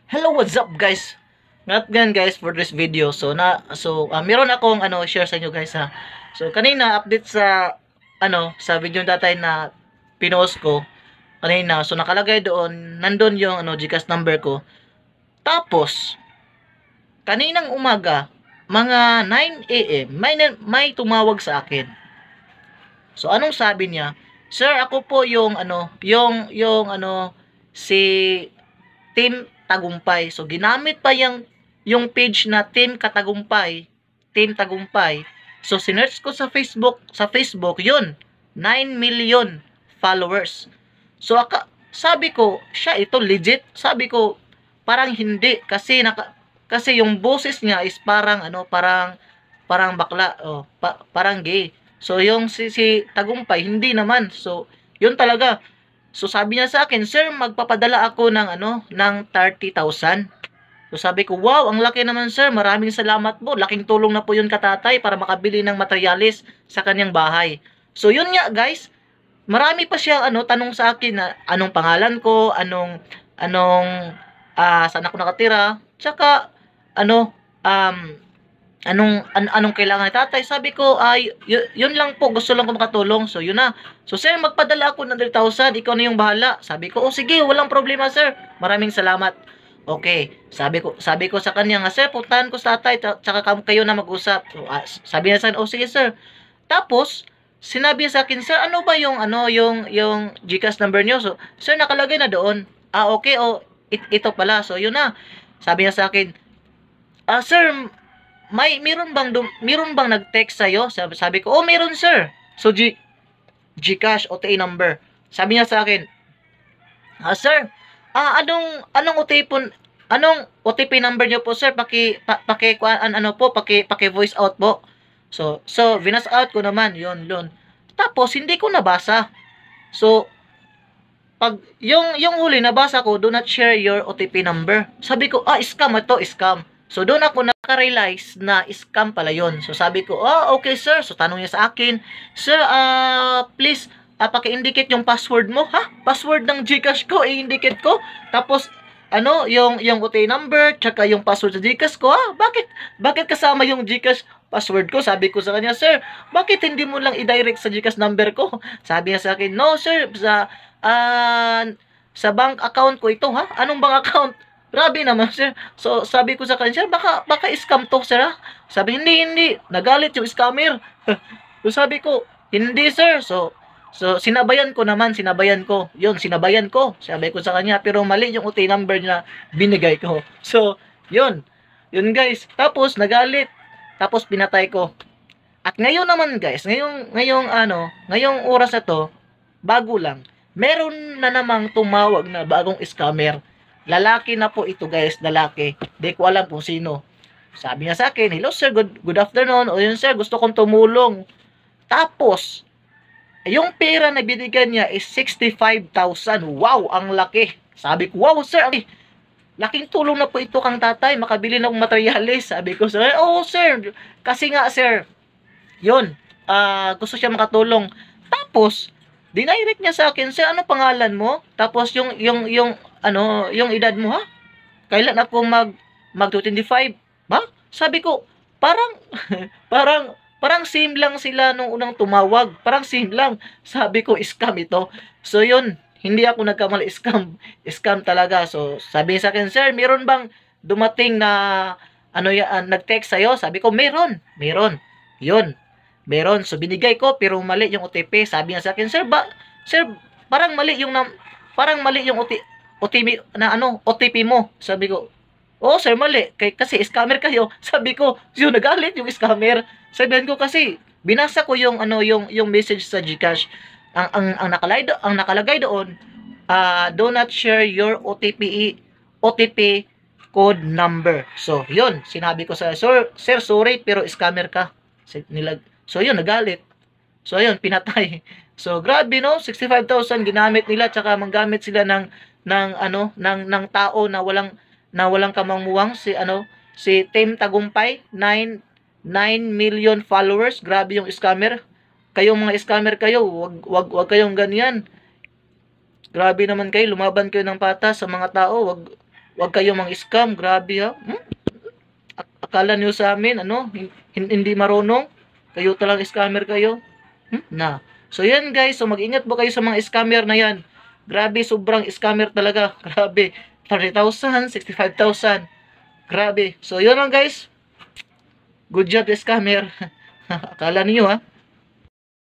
Hello, what's up guys? Ngayon guys for this video. Meron akong share sa inyo guys ha. So kanina update sa sa video datay na pinost ko kanina. So nakalagay doon, nandun yung GCash number ko. Tapos kaninang umaga, mga 9 AM, may tumawag sa akin. So anong sabi niya? Sir, ako po yung si Team Tagumpay. So ginamit pa yung page na Team Katagumpay, Team Tagumpay. So sinearch ko sa Facebook, yun, 9 million followers. So sabi ko, siya ito legit. Sabi ko, parang hindi kasi yung boses niya is parang bakla, parang gay. So yung si Tagumpay hindi naman. So yun talaga. So sabi niya sa akin, "Sir, magpapadala ako ng 30,000." So sabi ko, "Wow, ang laki naman sir. Maraming salamat po. Laking tulong na po 'yun katatay para makabili ng materialis sa kanyang bahay." So yun nga guys, marami pa siya tanong sa akin na anong pangalan ko, saan ako nakatira, tsaka ano anong kailangan ni tatay. Sabi ko ay yun lang po, gusto lang ko makatulong. So yun na. So sir, magpadala ako ng 100,000, ikaw na yung bahala. Sabi ko, oh sige, walang problema sir, maraming salamat. Okay, sabi ko sa kanya nga, sir, puntahan ko sa tatay, tsaka kayo na mag-usap. So, sabi niya sa akin, oh sige sir. Tapos sinabi niya sa akin, sir, ano ba yung GCash number niyo? So sir, nakalagay na doon. Okay, oh ito pala. So yun na. Sabi niya sa akin, sir, meron bang nag-text sa'yo? Sabi ko, oh, meron sir. So, GCash, OTA number. Sabi niya sa akin, sir, anong OTP number niyo po sir? Paki voice out po. So, vinas out ko naman, yun. Tapos, hindi ko nabasa. So, pag yung huli nabasa ko, do not share your OTP number. Sabi ko, scam ito, scam. So doon ako naka-realize na scam pala yon. So sabi ko, okay sir. So tanong niya sa akin, sir, please, paki-indicate yung password mo. Ha? Password ng GCash ko, i-indicate ko. Tapos, yung OTP number, tsaka yung password sa GCash ko, Bakit kasama yung GCash password ko? Sabi ko sa kanya, sir, bakit hindi mo lang i-direct sa GCash number ko? Sabi niya sa akin, no sir, sa bank account ko ito, ha? Anong bank account? Grabe naman, sir. So, sabi ko sa kanya, sir, baka scam to, sir, ha? Sabi, hindi. Nagalit yung scammer. So, sabi ko, hindi, sir. So, sinabayan ko. Yun, sinabayan ko. Sabi ko sa kanya, pero mali yung OT number na binigay ko. So, yun. Yun, guys. Tapos, nagalit. Tapos, pinatay ko. At ngayon naman, guys, ngayong oras na to, bago lang, meron na namang tumawag na bagong scammer. Lalaki na po ito guys, lalaki. Di ko alam kung sino. Sabi niya sa akin, hello sir, good afternoon. O yun sir, gusto kong tumulong. Tapos, yung pera na binigyan niya is 65,000. Wow, ang laki. Sabi ko, wow sir, laking tulong na po ito kang tatay. Makabili ng materialis. Sabi ko sir, oh sir, kasi nga sir, yun, gusto siya makatulong. Tapos, dinirect niya sa akin, sir, ano pangalan mo? Tapos yung edad mo, ha? Kailan ako mag 25? Ba? Sabi ko, parang parang same lang sila nung unang tumawag. Parang same lang. Sabi ko, scam ito. So yun, hindi ako nagkamali, scam talaga. So sabi sa akin, sir, meron bang dumating na nag-text sa'yo? Sabi ko, meron. Yun. Meron. So binigay ko pero mali yung OTP. Sabi niya sa akin, sir, parang mali yung OTP OTP mo. Sabi ko, oh sir, mali. Kasi scammer kayo. Sabi ko, yun, nagalit yung scammer. Sabihan ko kasi, binasa ko yung message sa GCash. Ang nakalagay doon, do not share your OTP code number. So, yun, sinabi ko sa sir, sorry, pero scammer ka. So, yun, nagalit. So, ayun, pinatay. So, grabe, no? 65,000 ginamit nila, tsaka manggamit sila ng tao na walang kamangmuwang. Si Team Tagumpay, 9 million followers. Grabe yung scammer. Kayong mga scammer kayo, wag kayong ganyan. Grabe naman kayo, lumaban kayo ng patas sa mga tao. Huwag kayong mang-scam. Grabe ha. Akala niyo sa amin, ano, hindi marunong? Kayo talang scammer kayo? Na. So yan guys, so mag-ingat po kayo sa mga scammer na yan. Grabe, sobrang scammer talaga. Grabe. 30,000, 65,000. Grabe. So yun lang guys. Good job, scammer. Akala niyo ha.